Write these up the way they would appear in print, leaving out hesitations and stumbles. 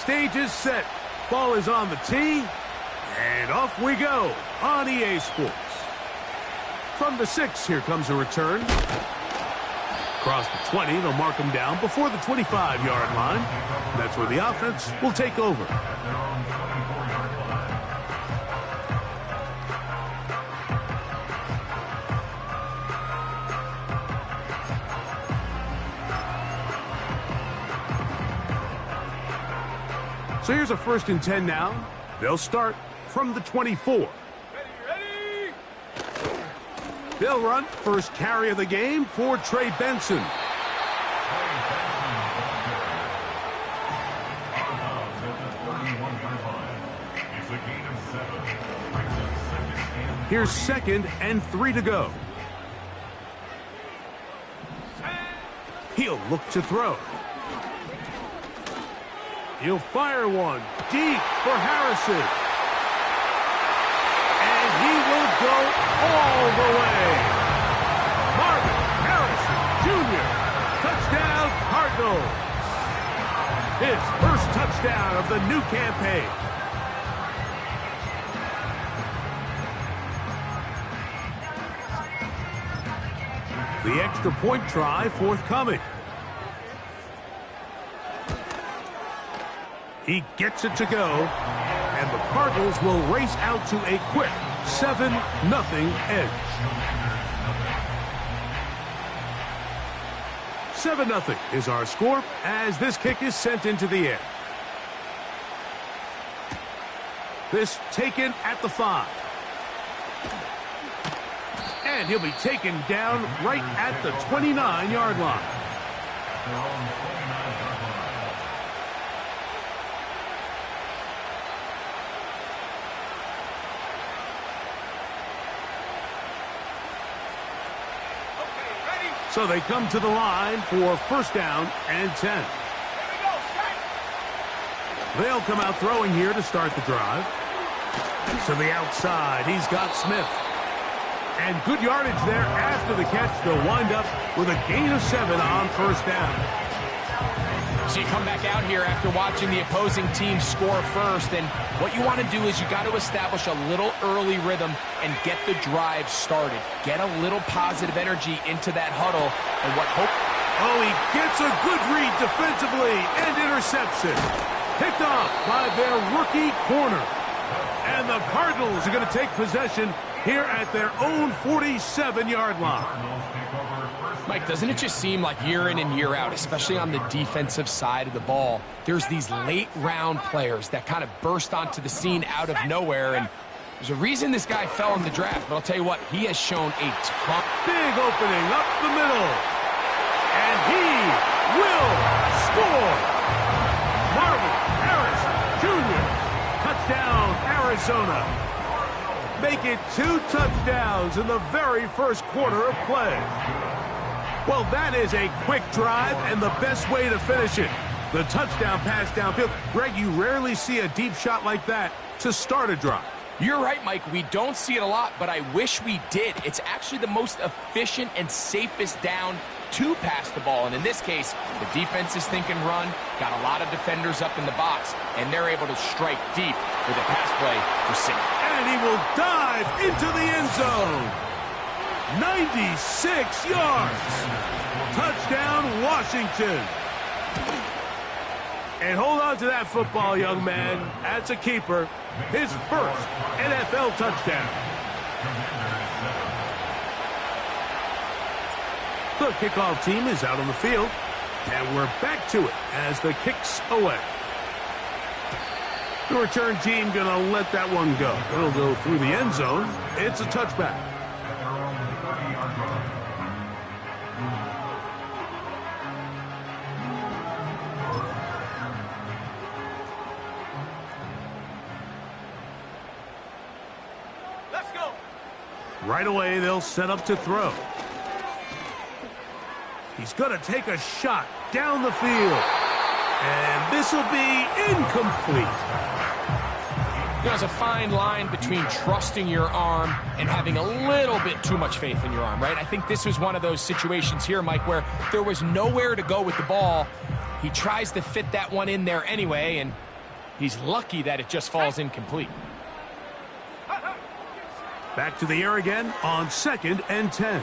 Stage is set. Ball is on the tee. And off we go on EA Sports. From the 6, here comes a return. Across the 20, they'll mark him down before the 25-yard line. That's where the offense will take over. So here's a 1st and 10 now. They'll start from the 24. Ready. They'll run first carry of the game for Trey Benson. Here's 2nd and 3 to go. He'll look to throw. He'll fire one deep for Harrison. And he will go all the way. Marvin Harrison Jr. Touchdown Cardinals. His first touchdown of the new campaign. The extra point try forthcoming. He gets it to go, and the Cardinals will race out to a quick 7-0 edge. 7-0 is our score as this kick is sent into the air. This taken at the 5. And he'll be taken down right at the 29-yard line. So they come to the line for 1st down and 10. They'll come out throwing here to start the drive. To the outside, he's got Smith. And good yardage there after the catch. They'll wind up with a gain of 7 on 1st down. So you come back out here after watching the opposing team score first, and what you want to do is you got to establish a little early rhythm and get the drive started. Get a little positive energy into that huddle, and what hope... Oh, he gets a good read defensively and intercepts it. Picked off by their rookie corner. And the Cardinals are going to take possession here at their own 47-yard line. Mike, doesn't it just seem like year in and year out, especially on the defensive side of the ball, there's these late-round players that kind of burst onto the scene out of nowhere, and there's a reason this guy fell in the draft, but I'll tell you what, he has shown a ton. Big opening up the middle, and he will score. Marvin Harrison Jr. Touchdown, Arizona. Make it 2 touchdowns in the very first quarter of play. Well, that is a quick drive and the best way to finish it. The touchdown pass downfield. Greg, you rarely see a deep shot like that to start a drive. You're right, Mike. We don't see it a lot, but I wish we did. It's actually the most efficient and safest down to pass the ball. And in this case, the defense is thinking run, got a lot of defenders up in the box, and they're able to strike deep with a pass play for 6. And he will dive into the end zone. 96 yards. Touchdown, Washington. And hold on to that football, young man. That's a keeper. His first NFL touchdown. The kickoff team is out on the field. And we're back to it as the kick's away. The return team going to let that one go. It'll go through the end zone. It's a touchback. Right away, they'll set up to throw. He's going to take a shot down the field. And this will be incomplete. There's a fine line between trusting your arm and having a little bit too much faith in your arm, right? I think this was one of those situations here, Mike, where there was nowhere to go with the ball. He tries to fit that one in there anyway, and He's lucky that it just falls incomplete. Back to the air again on 2nd and 10.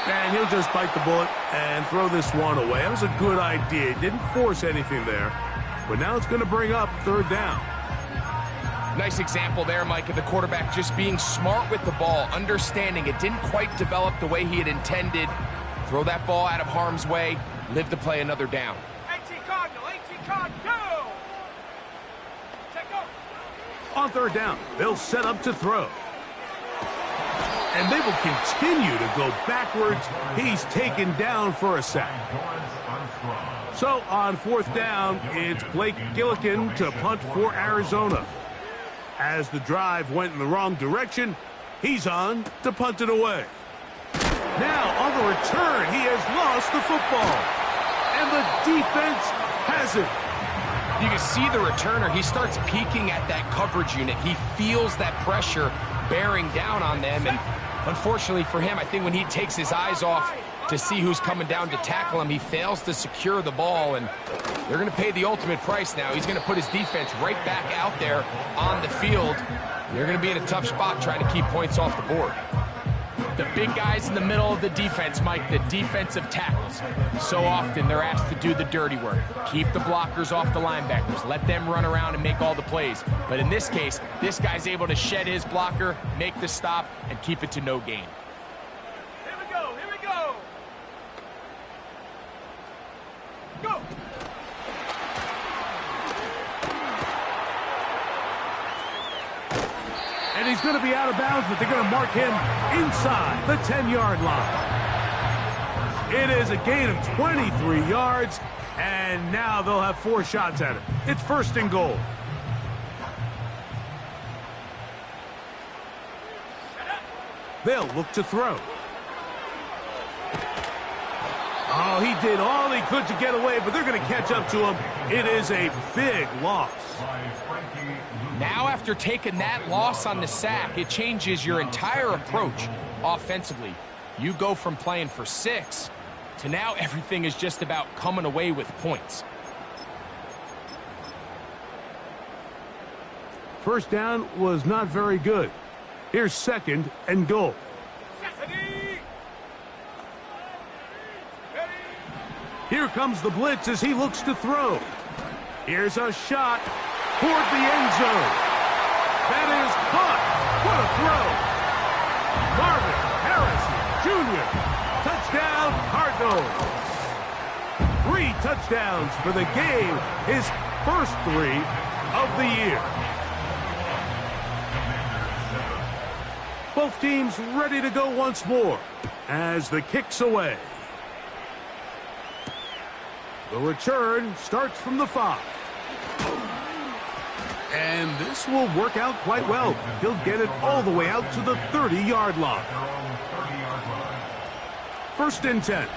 And he'll just bite the bullet and throw this one away. That was a good idea. Didn't force anything there. But now it's going to bring up 3rd down. Nice example there, Mike, of the quarterback just being smart with the ball, understanding it didn't quite develop the way he had intended. Throw that ball out of harm's way, live to play another down. 18 Cardinal, go! On 3rd down, they'll set up to throw. And they will continue to go backwards. He's taken down for a sack. So on 4th down, it's Blake Gillikin to punt for Arizona. As the drive went in the wrong direction, he's on to punt it away. Now on the return, he has lost the football. And the defense has it. You can see the returner. He starts peeking at that coverage unit. He feels that pressure bearing down on them. And unfortunately for him, I think when he takes his eyes off to see who's coming down to tackle him, he fails to secure the ball. And they're going to pay the ultimate price now. He's going to put his defense right back out there on the field. They're going to be in a tough spot trying to keep points off the board. The big guys in the middle of the defense, Mike, the defensive tackles. So often they're asked to do the dirty work. Keep the blockers off the linebackers. Let them run around and make all the plays. But in this case, this guy's able to shed his blocker, make the stop, and keep it to no gain. Here we go! Go! And he's going to be out of bounds, but they're going to mark him inside the 10-yard line. It is a gain of 23 yards, and now they'll have 4 shots at it. It's 1st and goal. They'll look to throw. Oh, he did all he could to get away, but they're going to catch up to him. It is a big loss. Now, after taking that loss on the sack, it changes your entire approach offensively. You go from playing for 6 to now everything is just about coming away with points. 1st down was not very good. Here's 2nd and goal. Here comes the blitz as he looks to throw. Here's a shot toward the end zone. That is caught. What a throw. Marvin Harrison Jr. Touchdown, Cardinals. 3 touchdowns for the game. His first 3 of the year. Both teams ready to go once more as the kick's away. The return starts from the 5. And this will work out quite well. He'll get it all the way out to the 30-yard line. 1st and 10.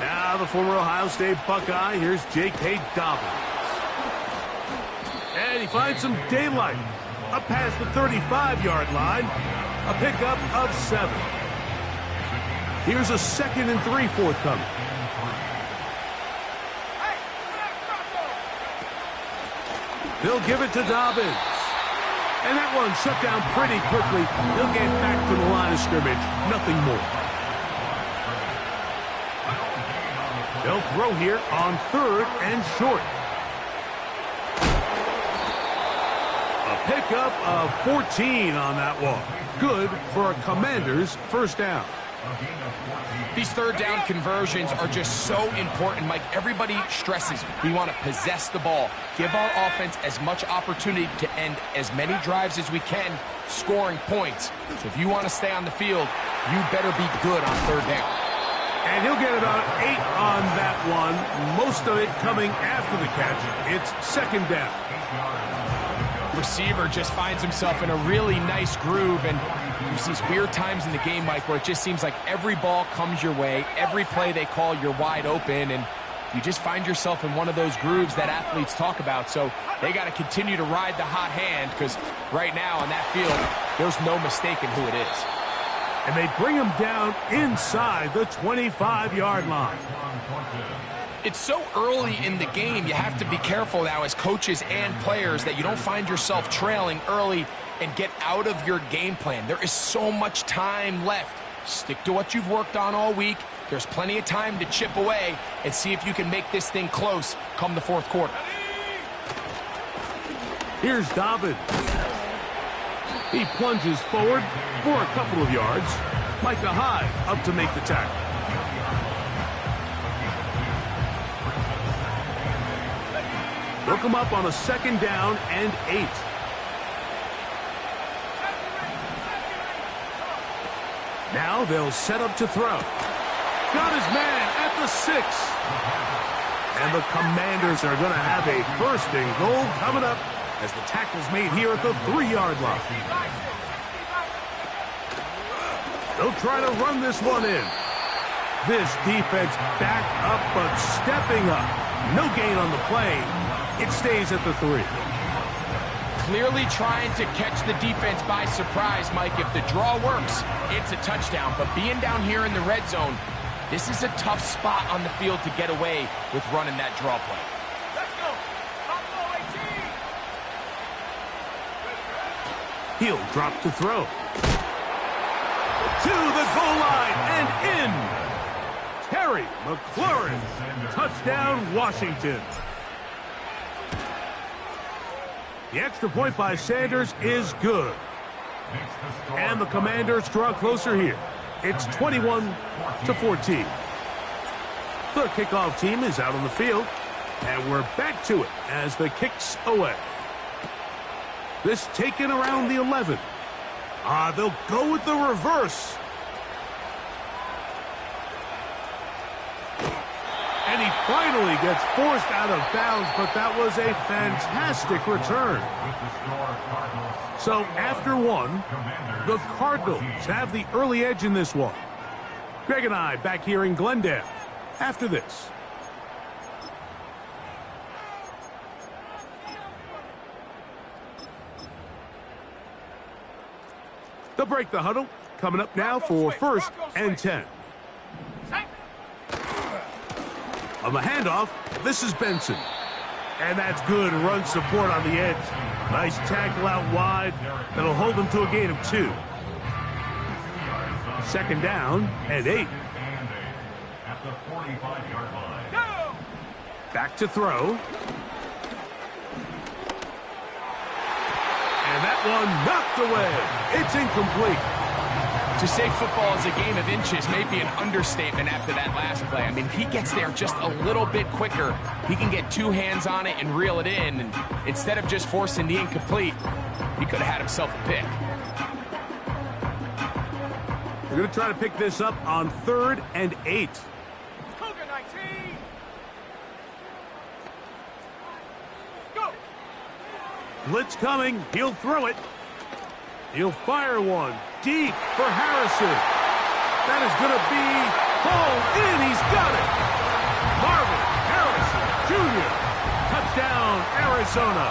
Now the former Ohio State Buckeye. Here's J.K. Dobbins. And he finds some daylight. Up past the 35-yard line. A pickup of 7. Here's a 2nd and 3 forthcoming. They'll give it to Dobbins. And that one shut down pretty quickly. He'll get back to the line of scrimmage. Nothing more. They'll throw here on 3rd and short. A pickup of 14 on that one. Good for a Commander's 1st down. These 3rd down conversions are just so important, Mike. Everybody stresses we want to possess the ball, give our offense as much opportunity to end as many drives as we can, scoring points. So if you want to stay on the field, you better be good on 3rd down. And he'll get about 8 on that one, most of it coming after the catch. It's 2nd down. Receiver just finds himself in a really nice groove, and there's these weird times in the game, Mike, where it just seems like every ball comes your way, every play they call, you're wide open, and you just find yourself in one of those grooves that athletes talk about. So they got to continue to ride the hot hand, because right now on that field, there's no mistaking who it is. And they bring him down inside the 25-yard line. It's so early in the game, you have to be careful now as coaches and players that you don't find yourself trailing early and get out of your game plan. There is so much time left. Stick to what you've worked on all week. There's plenty of time to chip away and see if you can make this thing close come the fourth quarter. Here's Dobbins. He plunges forward for a couple of yards. Micah Hyde up to make the tackle. Look him up on a 2nd down and 8. Now they'll set up to throw. Got his man at the 6. And the Commanders are going to have a 1st and goal coming up as the tackle's made here at the 3-yard line. They'll try to run this one in. This defense back up but stepping up. No gain on the play. It stays at the 3. Clearly trying to catch the defense by surprise, Mike. If the draw works, it's a touchdown. But being down here in the red zone, this is a tough spot on the field to get away with running that draw play. Let's go. He'll drop to throw. To the goal line and in. Terry McLaurin. Touchdown, Washington. The extra point by Sanders is good. And the Commanders draw closer here. It's 21-14. The kickoff team is out on the field. And we're back to it as the kick's away. This taken around the 11. They'll go with the reverse. And he finally gets forced out of bounds, but that was a fantastic return. So after one, the Cardinals have the early edge in this one. Greg and I back here in Glendale after this. They'll break the huddle. Coming up now for 1st and 10. On the handoff, this is Benson. And that's good run support on the edge. Nice tackle out wide. That'll hold them to a gain of 2. 2nd down and 8. Back to throw. And that one knocked away. It's incomplete. To say football is a game of inches may be an understatement after that last play. I mean, if he gets there just a little bit quicker, he can get 2 hands on it and reel it in. And instead of just forcing the incomplete, he could have had himself a pick. We're going to try to pick this up on 3rd and 8. Cougar 19. Go. Blitz coming. He'll throw it. He'll fire one deep for Harrison. That is going to be hauled in. He's got it. Marvin Harrison Jr. Touchdown, Arizona.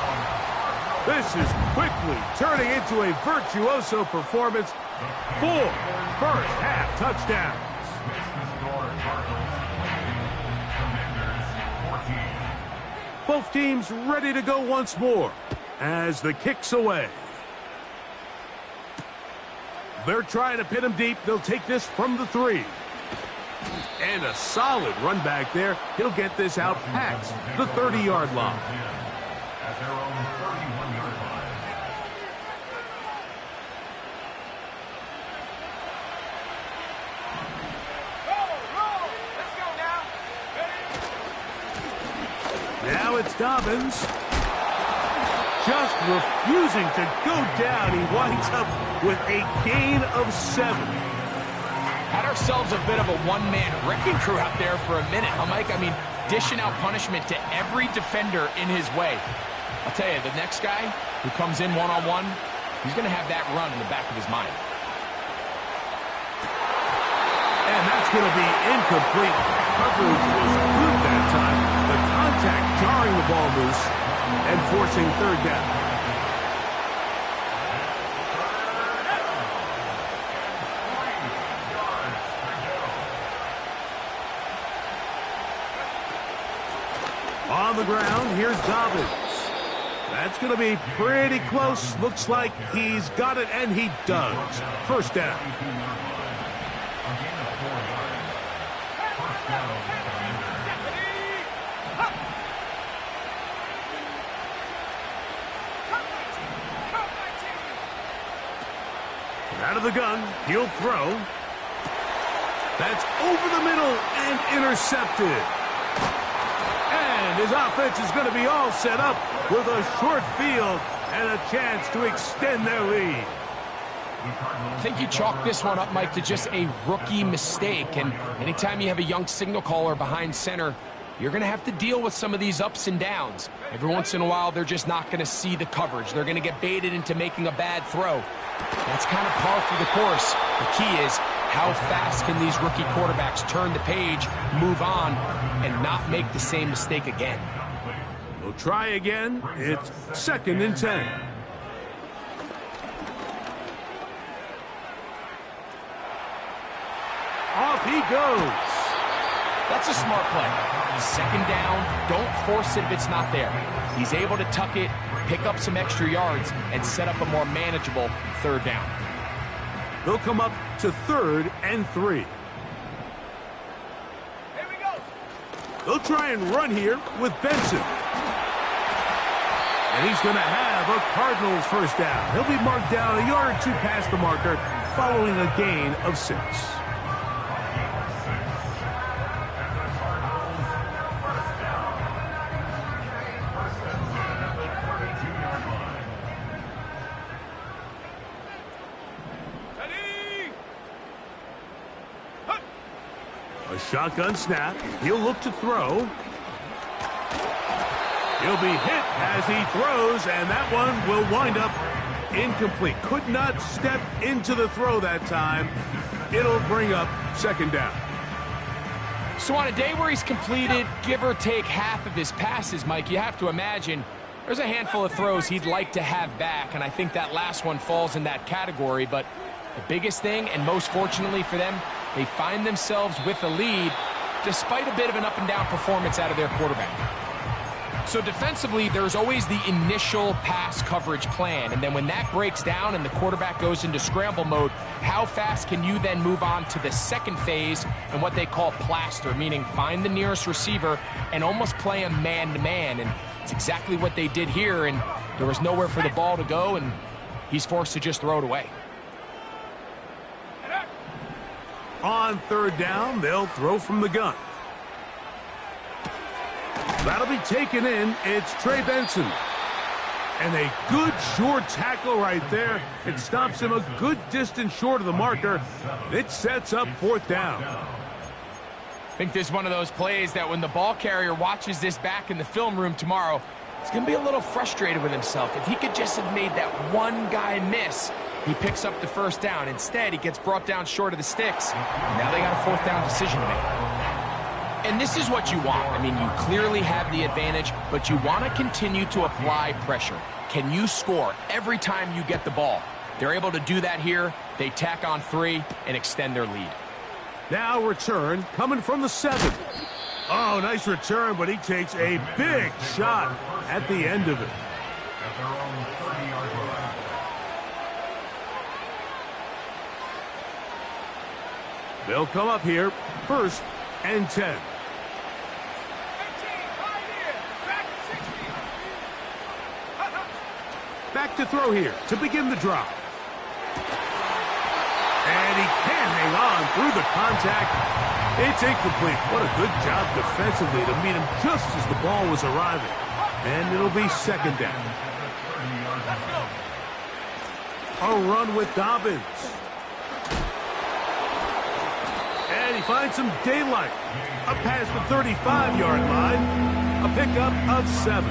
This is quickly turning into a virtuoso performance. 4 first-half touchdowns. Both teams ready to go once more as the kick's away. They're trying to pin him deep. They'll take this from the 3. And a solid run back there. He'll get this out past the 30-yard line. At their own 31-yard line. Roll. Let's go now. Now it's Dobbins. Just refusing to go down. He winds up with a gain of 7. Had ourselves a bit of a one-man wrecking crew out there for a minute, huh, Mike? I mean, dishing out punishment to every defender in his way. I'll tell you, the next guy who comes in one-on-one, he's going to have that run in the back of his mind. And that's going to be incomplete. Coverage was good that time. The contact jarring the ball loose and forcing 3rd down. On the ground, here's Dobbins. That's going to be pretty close. Looks like he's got it, and he does. First down. Out of the gun, he'll throw. That's over the middle and intercepted. And his offense is going to be all set up with a short field and a chance to extend their lead. I think you chalk this one up, Mike, to just a rookie mistake. And anytime you have a young signal caller behind center, you're going to have to deal with some of these ups and downs. Every once in a while, they're just not going to see the coverage. They're going to get baited into making a bad throw. That's kind of par for the course. The key is, how fast can these rookie quarterbacks turn the page, move on, and not make the same mistake again? We'll try again. It's 2nd and 10. Off he goes. That's a smart play. 2nd down, don't force it if it's not there. He's able to tuck it, pick up some extra yards, and set up a more manageable 3rd down. They'll come up to 3rd and 3. Here we go. They'll try and run here with Benson. And he's going to have a Cardinals first down. He'll be marked down a yard or two past the marker following a gain of 6. A shotgun snap. He'll look to throw. He'll be hit as he throws, and that one will wind up incomplete. Could not step into the throw that time. It'll bring up 2nd down. So on a day where he's completed, give or take half of his passes, Mike, you have to imagine there's a handful of throws he'd like to have back, and I think that last one falls in that category. But the biggest thing, and most fortunately for them, they find themselves with a lead despite a bit of an up-and-down performance out of their quarterback. So defensively, there's always the initial pass coverage plan, and then when that breaks down and the quarterback goes into scramble mode, how fast can you then move on to the second phase and what they call plaster, meaning find the nearest receiver and almost play a man-to-man, and it's exactly what they did here, and there was nowhere for the ball to go, and he's forced to just throw it away. On 3rd down, they'll throw from the gun. That'll be taken in. It's Trey Benson. And a good short tackle right there. It stops him a good distance short of the marker. It sets up 4th down. I think this is one of those plays that when the ball carrier watches this back in the film room tomorrow, he's going to be a little frustrated with himself. If he could just have made that one guy miss, he picks up the 1st down. Instead, he gets brought down short of the sticks. Now they got a 4th down decision to make. And this is what you want. I mean, you clearly have the advantage, but you want to continue to apply pressure. Can you score every time you get the ball? They're able to do that here. They tack on 3 and extend their lead. Now return coming from the 7. Oh, nice return, but he takes a big shot at the end of it. At their own 30-yard line. They'll come up here, 1st and 10. Back to throw here to begin the drive. And he can't hang on through the contact. It's incomplete. What a good job defensively to meet him just as the ball was arriving. And it'll be 2nd down. A run with Dobbins. And he finds some daylight. Up past the 35-yard line. A pickup of 7.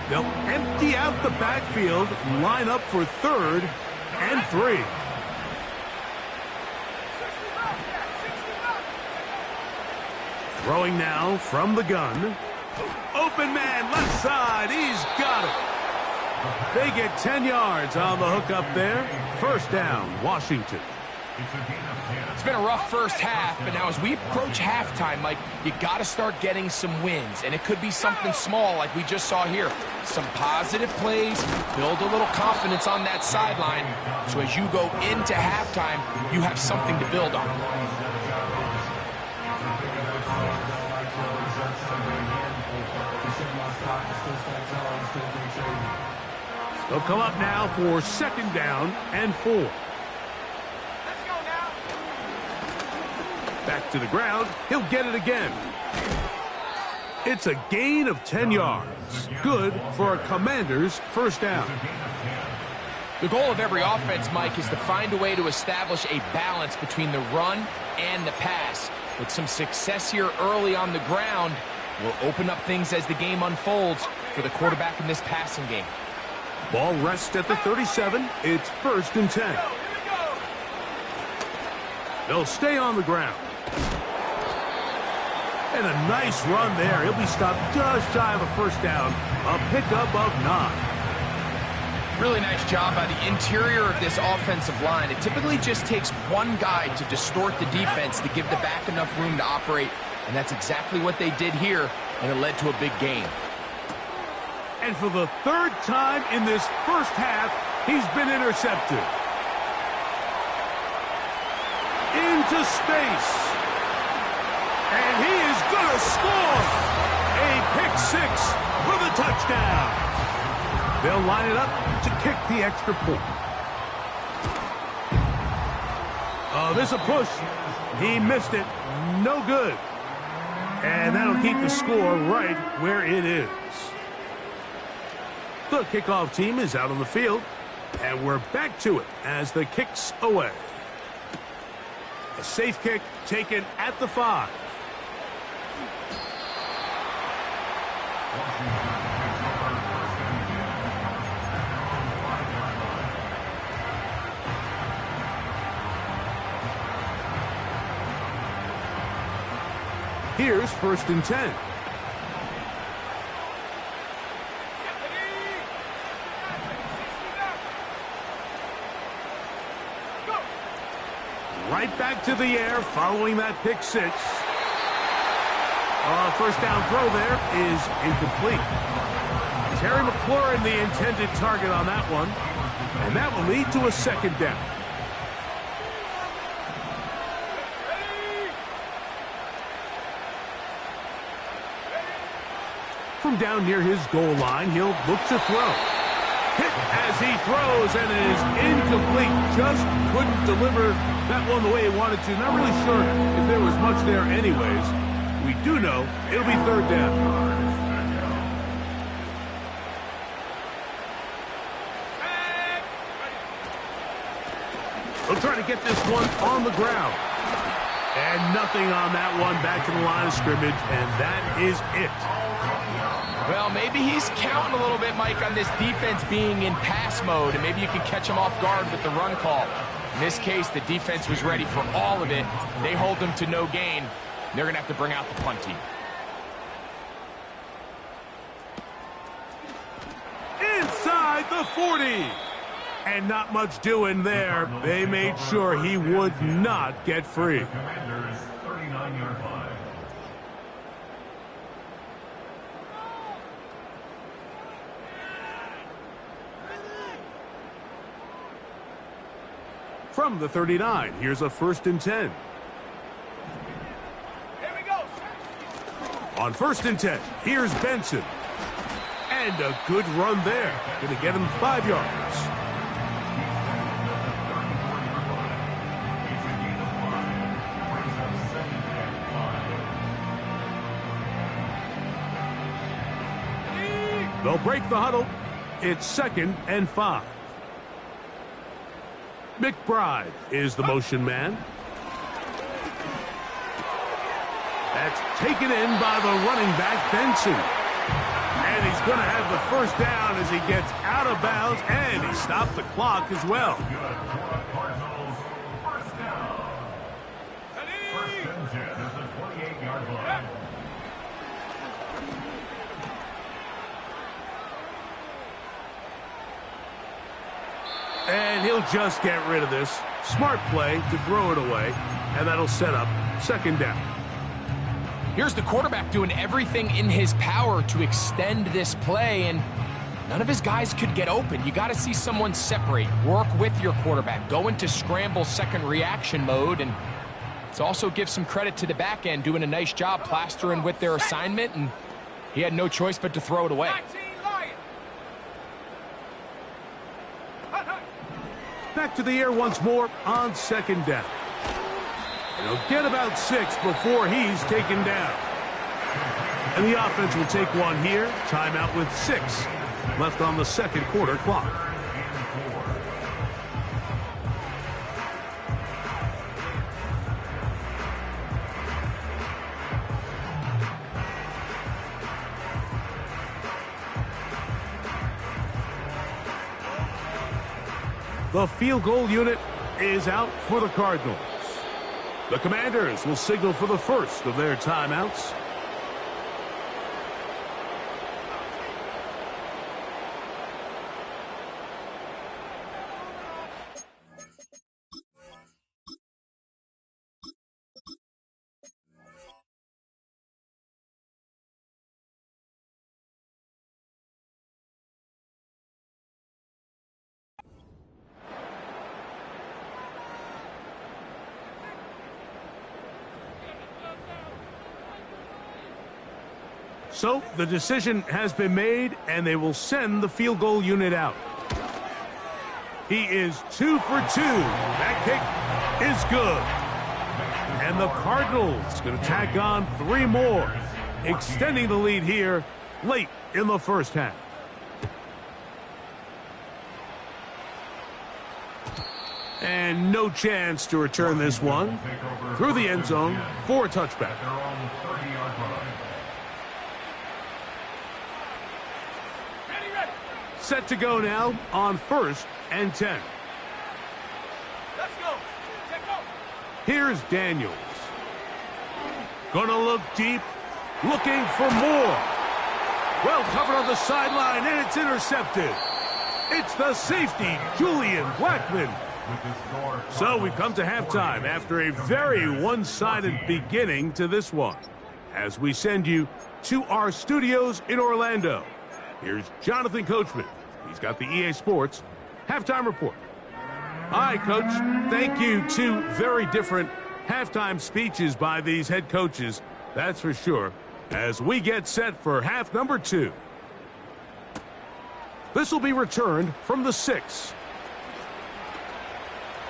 They'll empty out the backfield, line up for 3rd and 3. Throwing now from the gun. Open man, left side. He's got it. They get 10 yards on the hook up there. 1st down, Washington. It's a gain of 10. It's been a rough first half, but now as we approach halftime, Mike, you got to start getting some wins, and it could be something small like we just saw here. Some positive plays, build a little confidence on that sideline, so as you go into halftime, you have something to build on. They'll come up now for 2nd down and 4. Back to the ground. He'll get it again. It's a gain of 10 yards. Good for a Commander's 1st down. The goal of every offense, Mike, is to find a way to establish a balance between the run and the pass. With some success here early on the ground, will open up things as the game unfolds for the quarterback in this passing game. Ball rests at the 37. It's 1st and 10. They'll stay on the ground. And a nice run there. He'll be stopped just shy of a 1st down. A pickup of 9. Really nice job by the interior of this offensive line. It typically just takes one guy to distort the defense to give the back enough room to operate, and that's exactly what they did here, and it led to a big gain. And for the 3rd time in this first half, he's been intercepted. Into space. And he is going to score. A pick 6 for the touchdown. They'll line it up to kick the extra point. Oh, there's a push. He missed it. No good. And that'll keep the score right where it is. The kickoff team is out on the field, and we're back to it as the kick's away. A safe kick taken at the 5. Here's 1st and 10. Right back to the air following that pick 6. 1st down throw there is incomplete. Terry McLaurin the intended target on that one. And that will lead to a 2nd down. From down near his goal line, he'll look to throw. Hit as he throws, and it is incomplete. Just couldn't deliver that one the way he wanted to. Not really sure if there was much there anyways. We do know it'll be 3rd down. They'll try to get this one on the ground. And nothing on that one. Back to the line of scrimmage, and that is it. Well, maybe he's counting a little bit, Mike, on this defense being in pass mode, and maybe you can catch him off guard with the run call. In this case, the defense was ready for all of it. They hold them to no gain. They're going to have to bring out the punt team. Inside the 40. And not much doing there. They made sure he would not get free. Commander's 39-yard line. From the 39, here's a 1st and 10. Here we go. On 1st and 10, here's Benson. And a good run there. Going to get him 5 yards. They'll break the huddle. It's 2nd and 5. McBride is the motion man. That's taken in by the running back, Benson. And he's going to have the 1st down as he gets out of bounds, and he stopped the clock as well. Cardinals, 1st down. 1st and 10 at the 28-yard line. And he'll just get rid of this. Smart play to throw it away, and that'll set up second down. Here's the quarterback doing everything in his power to extend this play, and none of his guys could get open. You got to see someone separate, work with your quarterback, go into scramble second reaction mode, and to also give some credit to the back end doing a nice job plastering with their assignment, and he had no choice but to throw it away. Back to the air once more on second down. And he'll get about 6 before he's taken down. And the offense will take one here. Timeout with 6 left on the second quarter clock. The field goal unit is out for the Cardinals. The Commanders will signal for the first of their timeouts. So the decision has been made, and they will send the field goal unit out. He is 2 for 2. That kick is good. And the Cardinals going to tack on 3 more, extending the lead here late in the first half. And no chance to return this one through the end zone for a touchback. Set to go now on 1st and 10. Let's go. Here's Daniels. Gonna look deep, looking for more. Well covered on the sideline, and it's intercepted. It's the safety, Julian Blackmon. So we come to halftime after a very one-sided beginning to this one, as we send you to our studios in Orlando. Here's Jonathan Coachman. He's got the EA Sports halftime report. Hi, Coach. Thank you. 2 very different halftime speeches by these head coaches, that's for sure, as we get set for half number 2. This will be returned from the 6.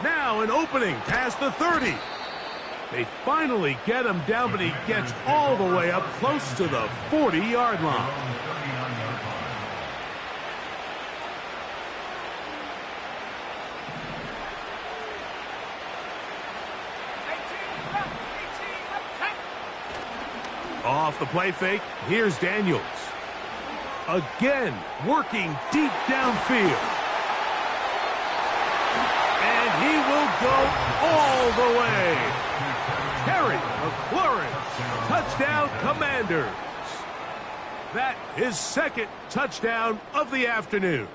Now an opening past the 30. They finally get him down, but he gets all the way up close to the 40-yard line. Off the play fake, here's Daniels. Again, working deep downfield. And he will go all the way. Terry McLaurin, touchdown Commanders. That is second touchdown of the afternoon.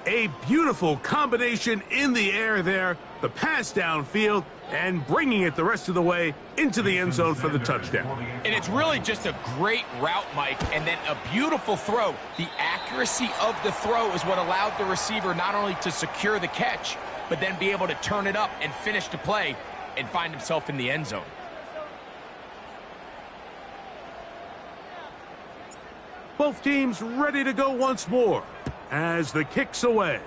A beautiful combination in the air there, the pass downfield, and bringing it the rest of the way into the end zone for the touchdown. And it's really just a great route, Mike, and then a beautiful throw. The accuracy of the throw is what allowed the receiver not only to secure the catch, but then be able to turn it up and finish the play and find himself in the end zone. Both teams ready to go once more as the kick's away.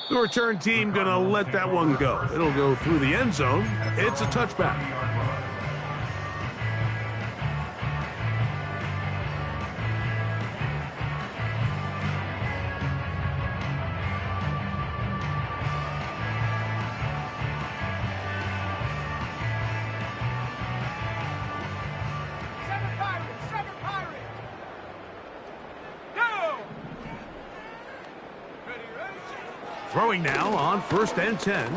The return team going to let that one go. It'll go through the end zone. It's a touchback. Throwing now on 1st and 10.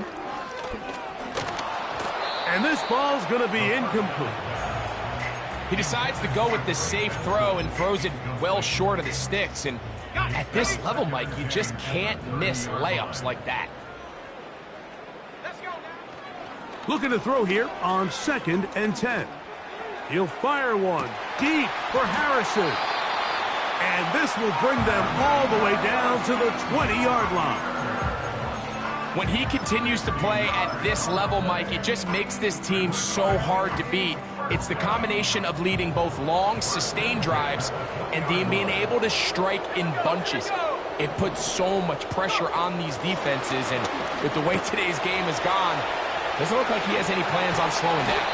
And this ball's going to be incomplete. He decides to go with the safe throw and throws it well short of the sticks. And At this level, Mike, you just can't miss layups like that. Looking to throw here on 2nd and 10. He'll fire one deep for Harrison. And this will bring them all the way down to the 20-yard line. When he continues to play at this level, Mike, it just makes this team so hard to beat. It's the combination of leading both long, sustained drives and then being able to strike in bunches. It puts so much pressure on these defenses, and with the way today's game has gone, doesn't look like he has any plans on slowing down.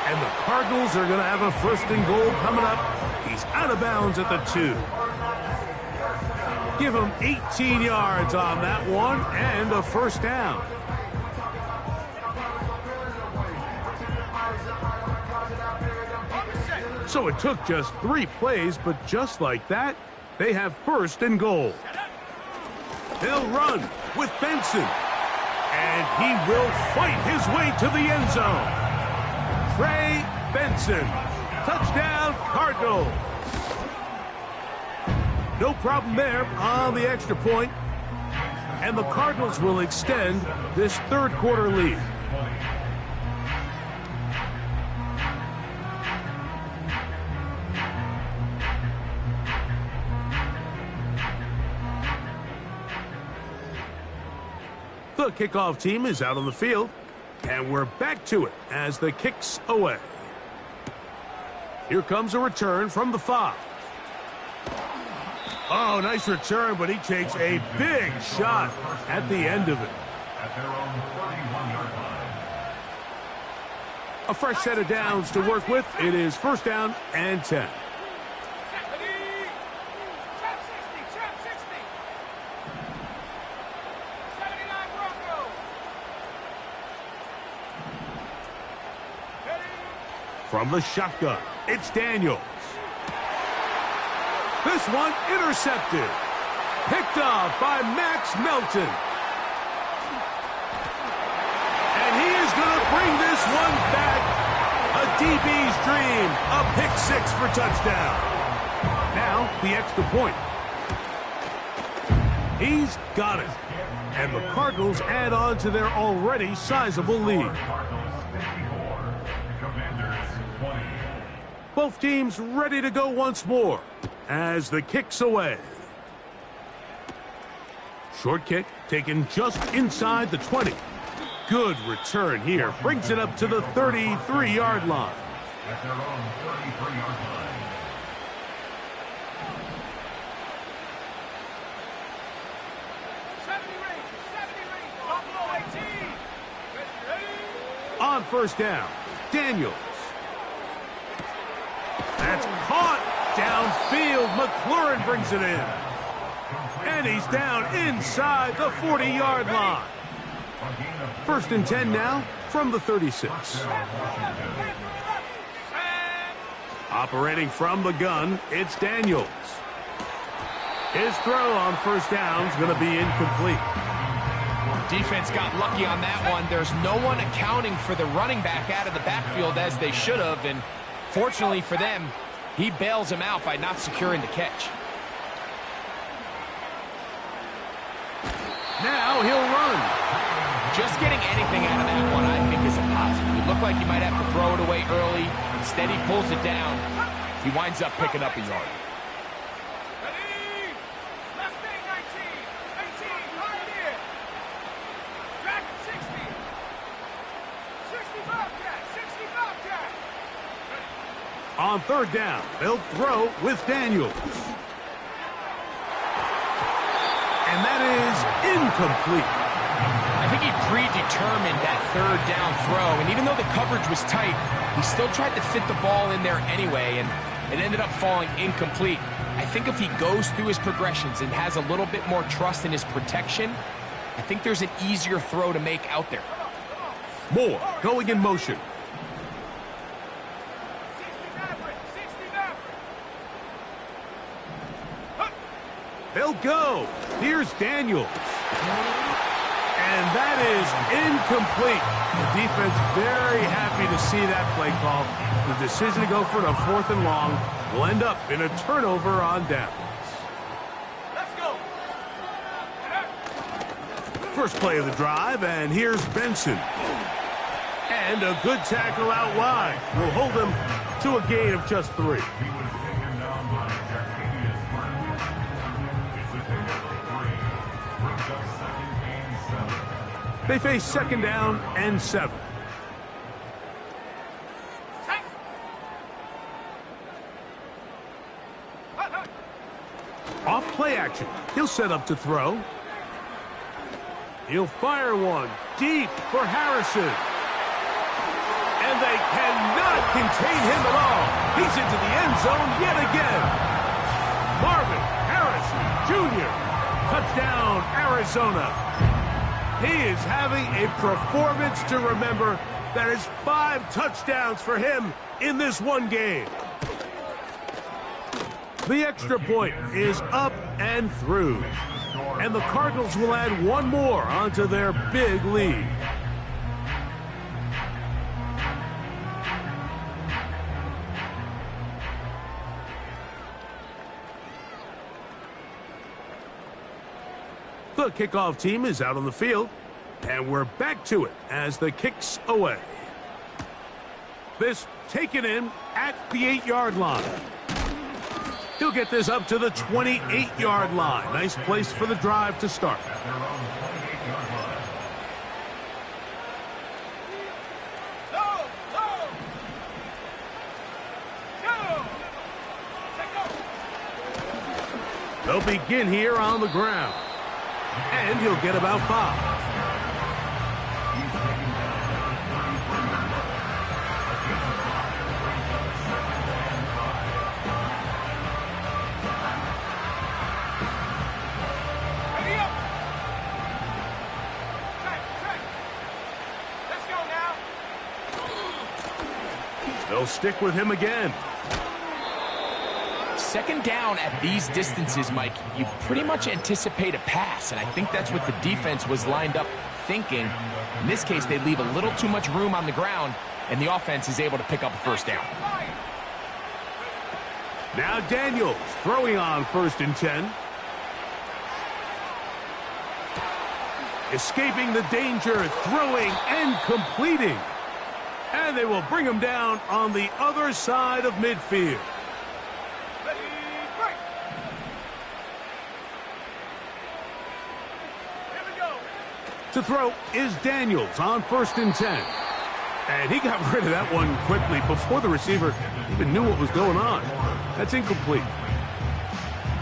And the Cardinals are going to have a 1st and goal coming up. He's out of bounds at the 2. Give him 18 yards on that one and a 1st down. So it took just 3 plays, but just like that, they have 1st and goal. They'll run with Benson. And he will fight his way to the end zone. Trey Benson. Touchdown, Cardinals. No problem there on the extra point. And the Cardinals will extend this 3rd quarter lead. The kickoff team is out on the field, and we're back to it as the kick's away. Here comes a return from the 5. Oh, nice return, but he takes a big shot at the end of it. At their own 31-yard line. A fresh set of downs to work with. It is 1st down and 10. From the shotgun, it's Daniels. This one intercepted. Picked off by Max Melton. And he is going to bring this one back. A DB's dream. A pick 6 for touchdown. Now, the extra point. He's got it. And the Cardinals add on to their already sizable lead. Both teams ready to go once more as the kick's away. Short kick taken just inside the 20. Good return here. Brings it up to the 33-yard line. At their own 33-yard line. On 1st down, Daniels. That's caught downfield. McLaurin brings it in. And he's down inside the 40-yard line. 1st and 10 now from the 36. Operating from the gun, it's Daniels. His throw on 1st down is going to be incomplete. Defense got lucky on that one. There's no one accounting for the running back out of the backfield as they should have, and fortunately for them, he bails him out by not securing the catch. Now he'll run. Just getting anything out of that one, I think, is a positive. It looked like he might have to throw it away early. Instead, he pulls it down. He winds up picking up a yard. On 3rd down, they'll throw with Daniels. And that is incomplete. I think he predetermined that 3rd down throw, and even though the coverage was tight, he still tried to fit the ball in there anyway, and it ended up falling incomplete. I think if he goes through his progressions and has a little bit more trust in his protection, I think there's an easier throw to make out there. Moore going in motion. They'll go. Here's Daniels. And that is incomplete. The defense very happy to see that play call. The decision to go for it on 4th and long will end up in a turnover on downs. First play of the drive, and here's Benson. And a good tackle out wide will hold him to a gain of just 3. He was taken down by Jactavius Martin. It's a gain of 3. Brings up second and 7. They face second down and 7. Off play action. He'll set up to throw. He'll fire one deep for Harrison. And they cannot contain him at all. He's into the end zone yet again. Marvin Harrison Jr. Touchdown, Arizona. He is having a performance to remember. That is 5 touchdowns for him in this one game. The extra point is up and through. And the Cardinals will add one more onto their big lead. The kickoff team is out on the field, and we're back to it as the kick's away. This taken in at the 8-yard line. He'll get this up to the 28-yard line. Nice place for the drive to start. At their own 28-yard line. They'll begin here on the ground. And he'll get about 5. They'll stick with him again. Second down at these distances, Mike, you pretty much anticipate a pass, and I think that's what the defense was lined up thinking. In this case, they leave a little too much room on the ground, and the offense is able to pick up a first down. Now Daniels throwing on 1st and 10. Escaping the danger, throwing and completing. And they will bring him down on the other side of midfield. To throw is Daniels on 1st and 10. And he got rid of that one quickly before the receiver even knew what was going on. That's incomplete.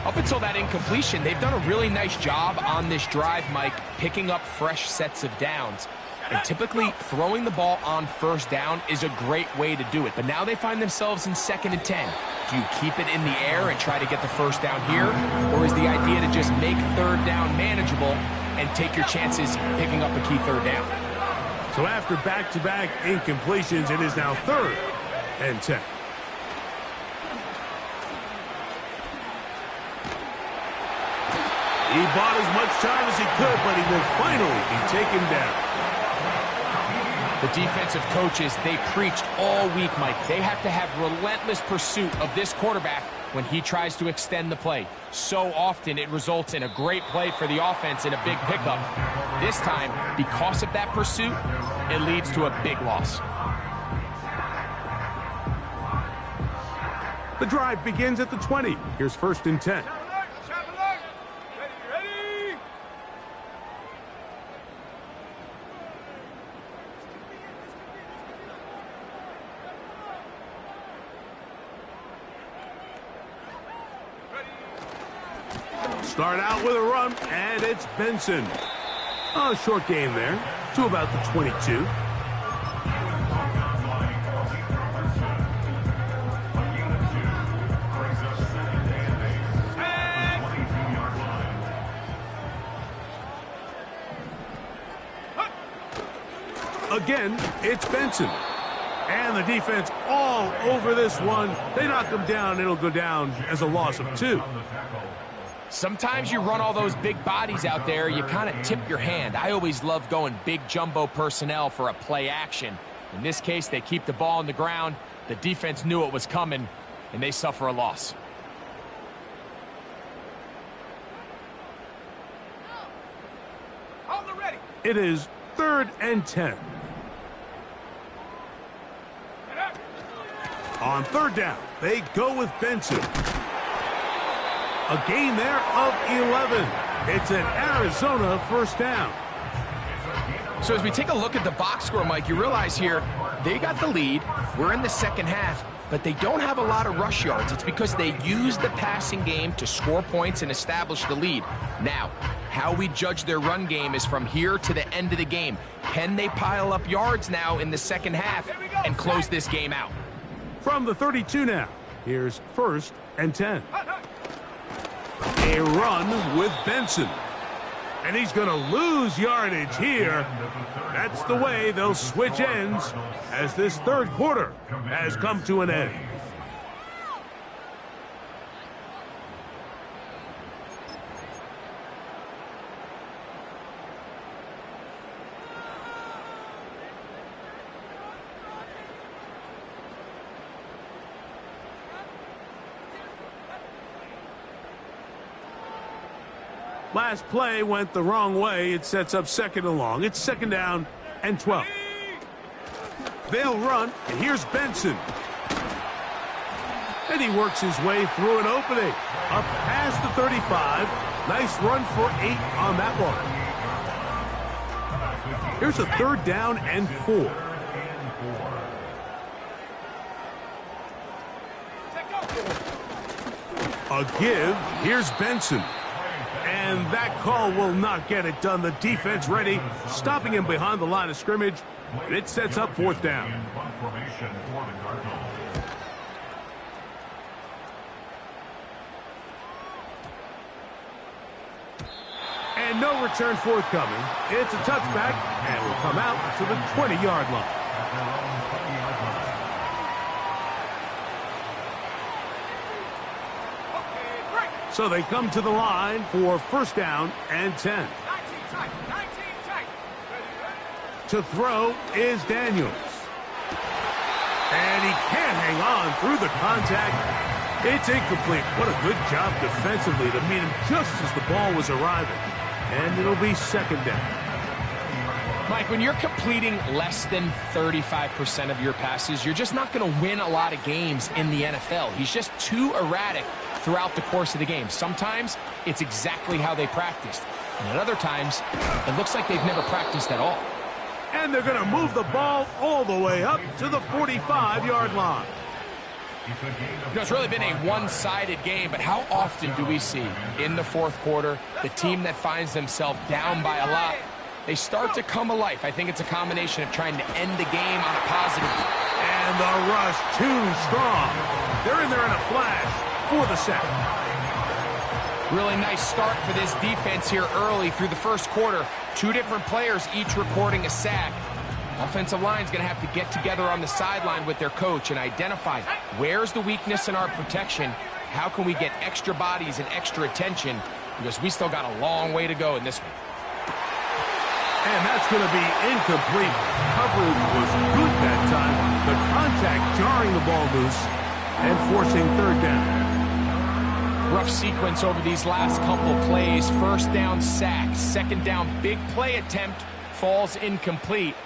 Up until that incompletion, they've done a really nice job on this drive, Mike, picking up fresh sets of downs. And typically, throwing the ball on 1st down is a great way to do it. But now they find themselves in 2nd and 10. Do you keep it in the air and try to get the 1st down here? Or is the idea to just make 3rd down manageable and take your chances picking up a key 3rd down? So after back-to-back incompletions, it is now 3rd and 10. He bought as much time as he could, but he will finally be taken down. The defensive coaches, they preached all week, Mike. They have to have relentless pursuit of this quarterback when he tries to extend the play. So often it results in a great play for the offense and a big pickup. This time, because of that pursuit, it leads to a big loss. The drive begins at the 20. Here's 1st and 10. Start out with a run, and it's Benson. A short game there to about the 22. Again, it's Benson. And the defense all over this one. They knock him down. It'll go down as a loss of 2. Sometimes you run all those big bodies out there, you kind of tip your hand. I always love going big jumbo personnel for a play action. In this case, they keep the ball on the ground. The defense knew it was coming, and they suffer a loss. On the ready. It is 3rd and 10. On 3rd down, they go with Benson. A gain there of 11. It's an Arizona 1st down. So as we take a look at the box score, Mike, you realize here they got the lead. We're in the second half, but they don't have a lot of rush yards. It's because they use the passing game to score points and establish the lead. Now, how we judge their run game is from here to the end of the game. Can they pile up yards now in the second half and close this game out? From the 32 now, here's 1st and 10. A run with Benson. And he's going to lose yardage here. That's the way they'll switch ends as this 3rd quarter has come to an end. Last play went the wrong way. It sets up 2nd and long. It's 2nd down and 12. They'll run, and here's Benson. And he works his way through an opening. Up past the 35. Nice run for 8 on that one. Here's a 3rd down and 4. A give. Here's Benson. And that call will not get it done. The defense ready, stopping him behind the line of scrimmage. And it sets up 4th down. And no return forthcoming. It's a touchback and will come out to the 20-yard line. So they come to the line for 1st down and 10. 19 tight. To throw is Daniels. And he can't hang on through the contact. It's incomplete. What a good job defensively to meet him just as the ball was arriving. And it'll be 2nd down. Mike, when you're completing less than 35% of your passes, you're just not going to win a lot of games in the NFL. He's just too erratic throughout the course of the game. Sometimes it's exactly how they practiced. And at other times, it looks like they've never practiced at all. And they're going to move the ball all the way up to the 45-yard line. You know, it's really been a one-sided game, but how often do we see in the 4th quarter the team that finds themselves down by a lot, they start to come alive? I think it's a combination of trying to end the game on a positive. And the rush too strong. They're in there in a flash for the sack. Really nice start for this defense here early through the 1st quarter. 2 different players each recording a sack. Offensive line's going to have to get together on the sideline with their coach and identify where's the weakness in our protection. How can we get extra bodies and extra attention? Because we still got a long way to go in this one. And that's going to be incomplete. Coverage was good that time. The contact jarring the ball loose and forcing 3rd down. Rough sequence over these last couple plays. 1st down sack, 2nd down big play attempt, falls incomplete.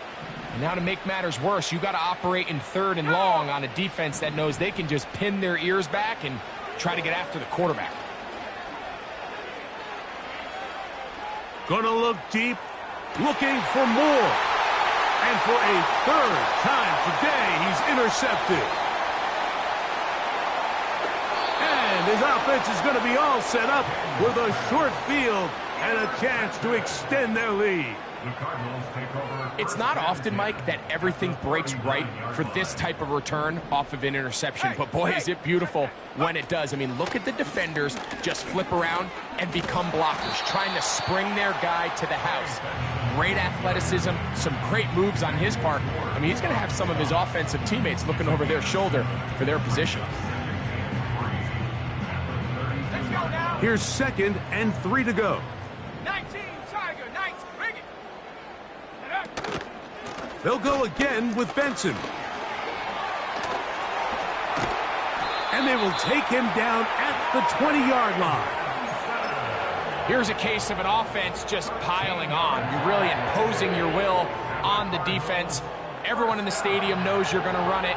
And now to make matters worse, you got to operate in 3rd and long on a defense that knows they can just pin their ears back and try to get after the quarterback. Gonna look deep, looking for more. And for a 3rd time today, he's intercepted. And his offense is going to be all set up with a short field and a chance to extend their lead. It's not often, Mike, that everything breaks right for this type of return off of an interception. But boy, is it beautiful when it does. I mean, look at the defenders just flip around and become blockers, trying to spring their guy to the house. Great athleticism, some great moves on his part. I mean, he's going to have some of his offensive teammates looking over their shoulder for their position. Here's 2nd and 3 to go. 19, Tiger, 19, bring it. They'll go again with Benson. And they will take him down at the 20-yard line. Here's a case of an offense just piling on. You're really imposing your will on the defense. Everyone in the stadium knows you're going to run it.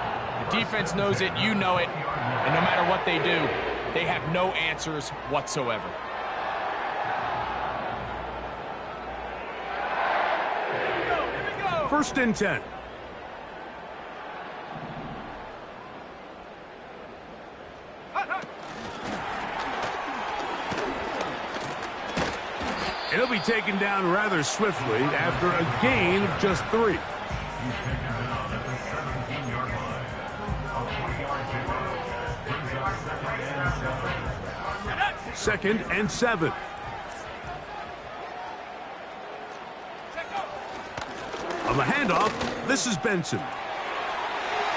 The defense knows it, you know it. And no matter what they do, they have no answers whatsoever. First and 10. It'll be taken down rather swiftly after a gain of just 3. Second and 7. On the handoff, this is Benson.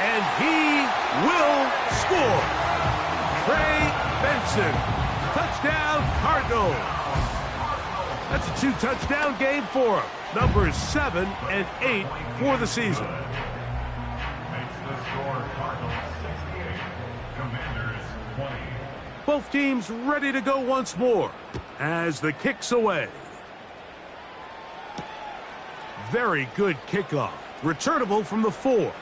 And he will score. Trey Benson. Touchdown, Cardinals. That's a 2-touchdown game for him. Numbers 7 and 8 for the season. Makes the score Cardinals 68, Commanders 20. Both teams ready to go once more as the kick's away. Very good kickoff. Returnable from the 4.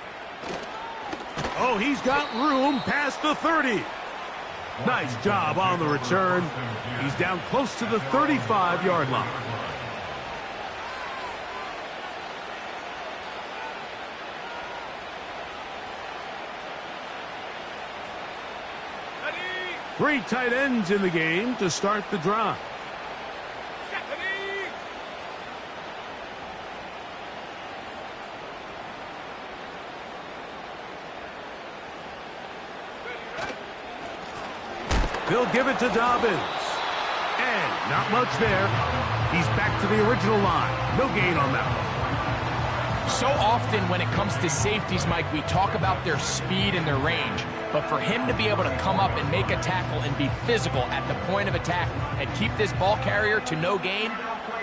Oh, he's got room past the 30. Nice job on the return. He's down close to the 35-yard line. Three tight ends in the game to start the drive. They'll give it to Dobbins. And not much there. He's back to the original line. No gain on that one. So often when it comes to safeties, Mike, we talk about their speed and their range. But for him to be able to come up and make a tackle and be physical at the point of attack and keep this ball carrier to no gain,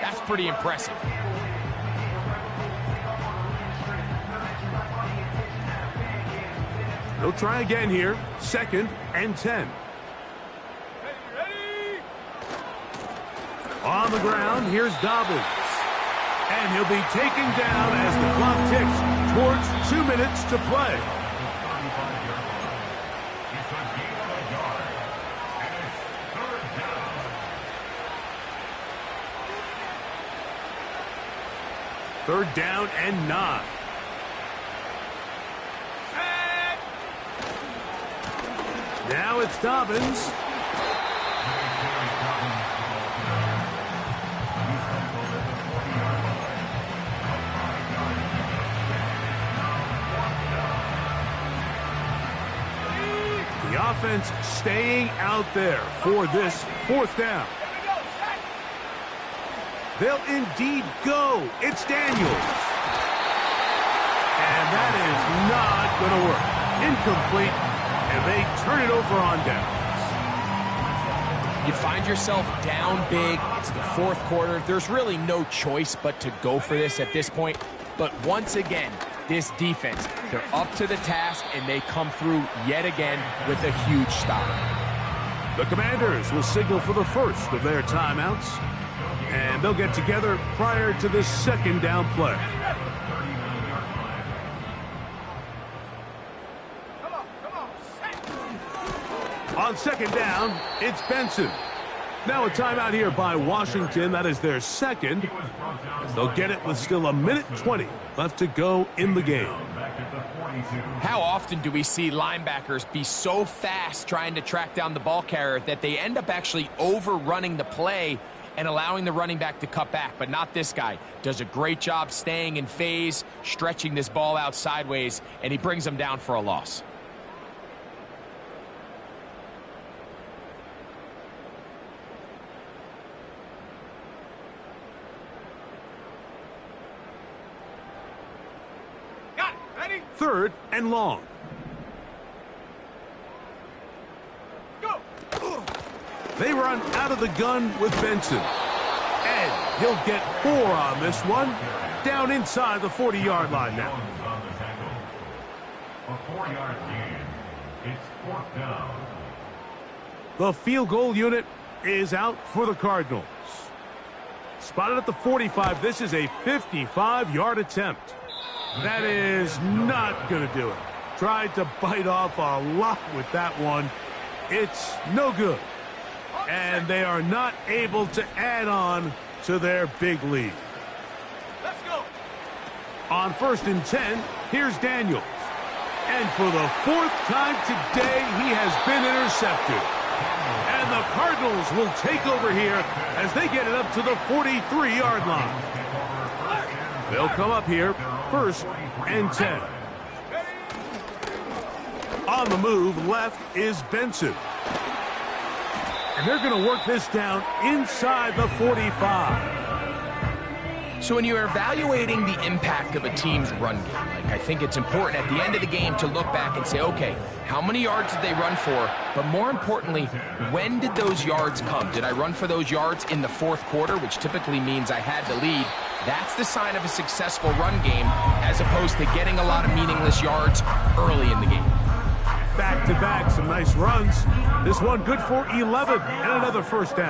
that's pretty impressive. They'll try again here. Second and 10. On the ground, here's Dobbins. And he'll be taken down as the clock ticks towards 2 minutes to play. Third down and 9. Now it's Dobbins. The offense staying out there for this 4th down. They'll indeed go. It's Daniels. And that is not going to work. Incomplete. And they turn it over on downs. You find yourself down big. It's the 4th quarter. There's really no choice but to go for this at this point. But once again, this defense, they're up to the task, and they come through yet again with a huge stop. The Commanders will signal for the first of their timeouts. And they'll get together prior to this 2nd down play. On 2nd down, it's Benson. Now a timeout here by Washington. That is their 2nd. They'll get it with still 1:20 left to go in the game. How often do we see linebackers be so fast trying to track down the ball carrier that they end up actually overrunning the play and allowing the running back to cut back? But not this guy. Does a great job staying in phase, stretching this ball out sideways, and he brings them down for a loss. Got it. Ready? 3rd and long. Go. They run out of the gun with Benson. And he'll get 4 on this one. Down inside the 40-yard line now. A 4-yard gain. It's 4th down. The field goal unit is out for the Cardinals. Spotted at the 45. This is a 55-yard attempt. That is not going to do it. Tried to bite off a lot with that one. It's no good. And they are not able to add on to their big lead. Let's go. On 1st and 10, here's Daniels. And for the 4th time today, he has been intercepted. And the Cardinals will take over here as they get it up to the 43-yard line. They'll come up here, 1st and 10. On the move, left is Benson. And they're going to work this down inside the 45. So when you're evaluating the impact of a team's run game, I think it's important at the end of the game to look back and say, okay, how many yards did they run for? But more importantly, when did those yards come? Did I run for those yards in the 4th quarter, which typically means I had to lead? That's the sign of a successful run game, as opposed to getting a lot of meaningless yards early in the game. Back-to-back, some nice runs. This one good for 11 and another 1st down.